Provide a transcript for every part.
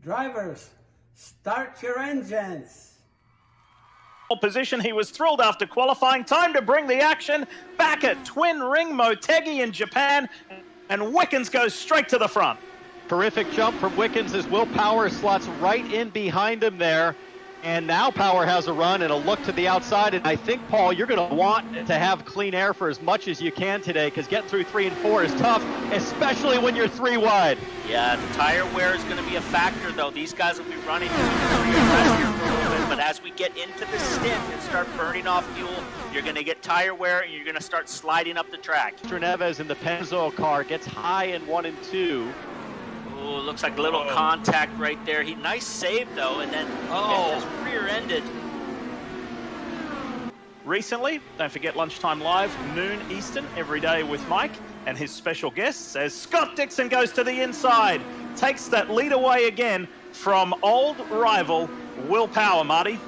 Drivers, start your engines. Position. He was thrilled after qualifying. Time to bring the action back at Twin Ring Motegi in Japan, and Wickens goes straight to the front. Terrific jump from Wickens as Will Power slots right in behind him there. And now Power has a run and a look to the outside. And I think, Paul, you're going to want to have clean air for as much as you can today, because getting through 3 and 4 is tough, especially when you're 3 wide. Yeah, the tire wear is going to be a factor, though. These guys will be running to rest here for a little bit, but as we get into the stint and start burning off fuel, you're going to get tire wear and you're going to start sliding up the track. Neves in the Pennzoil car gets high in 1 and 2. Oh, looks like a little contact right there. Nice save, though, and then just rear-ended. Recently, don't forget Lunchtime Live, noon Eastern, every day with Mike and his special guests, as Scott Dixon goes to the inside, takes that lead away again from old rival Will Power, Marty.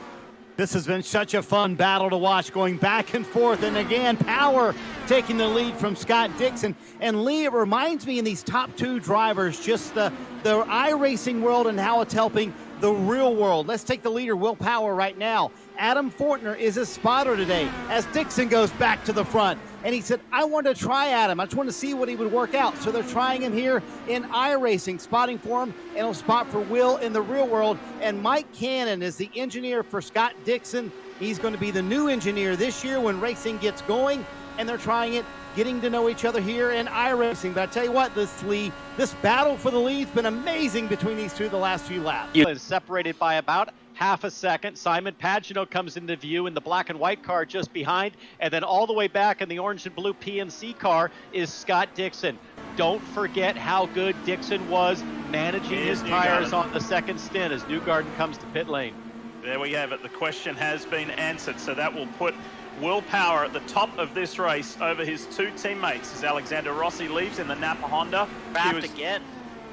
This has been such a fun battle to watch, going back and forth, and again, Power taking the lead from Scott Dixon. And Lee, it reminds me in these top 2 drivers, just the iRacing world and how it's helping the real world. Let's take the leader, Will Power, right now. Adam Fortner is a spotter today as Dixon goes back to the front. And he said, I want to try Adam. I just want to see what he would work out. So they're trying him here in iRacing, spotting for him, and he'll spot for Will in the real world. And Mike Cannon is the engineer for Scott Dixon. He's going to be the new engineer this year when racing gets going. And they're trying it, getting to know each other here in iRacing. But I tell you what, this battle for the lead's been amazing between these two the last few laps. Is separated by about half a second. Simon Pagenaud comes into view in the black and white car just behind, and then all the way back in the orange and blue PNC car is Scott Dixon. Don't forget how good Dixon was managing his tires on the second stint as Newgarden comes to pit lane. There we have it. The question has been answered, so that will put Will Power at the top of this race over his 2 teammates as Alexander Rossi leaves in the Napa Honda. Again.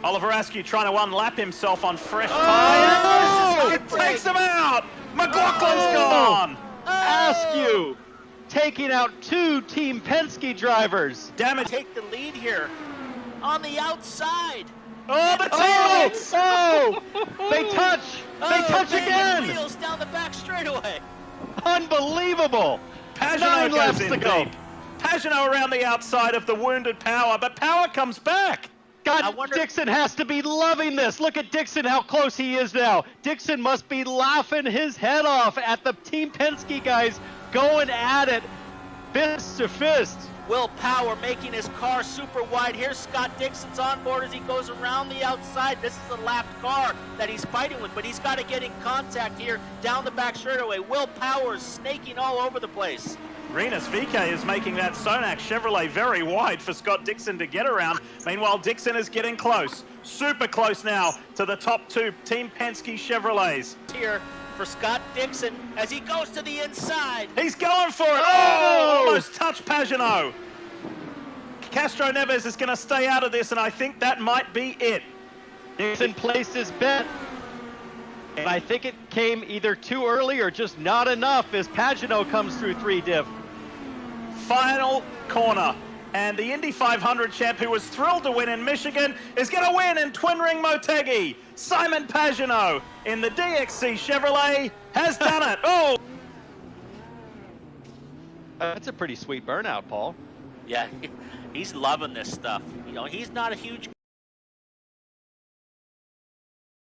Oliver Askew trying to unlap himself on fresh tires. It takes him out. McLaughlin's gone. Askew taking out 2 Team Penske drivers. Damn it. Take the lead here on the outside. Oh, the teammates. They touch. They touch again. Wheels down the back straightaway. Unbelievable. Pagenaud 9 goes laps in to go. deep. Pagenaud around the outside of the wounded Power, but Power comes back. God, Dixon has to be loving this. Look at Dixon, how close he is now. Dixon must be laughing his head off at the Team Penske guys going at it, fist to fist. Will Power making his car super wide. Here's Scott Dixon's on board as he goes around the outside. This is a lapped car that he's fighting with, but he's got to get in contact here down the back straightaway. Will Power is snaking all over the place. Rinus VeeKay is making that Sonax Chevrolet very wide for Scott Dixon to get around. Meanwhile, Dixon is getting close, super close now to the top 2 Team Penske Chevrolets. Here for Scott Dixon as he goes to the inside. He's going for it. Oh, almost touched Pagenaud. Castro Neves is going to stay out of this, and I think that might be it. Dixon placed his bet, and I think it came either too early or just not enough as Pagenaud comes through 3 diff. Final corner, and the Indy 500 champ, who was thrilled to win in Michigan, is going to win in Twin Ring Motegi. Simon Pagenaud in the DXC Chevrolet has done it. Oh, that's a pretty sweet burnout, Paul. Yeah, he's loving this stuff. You know, he's not a huge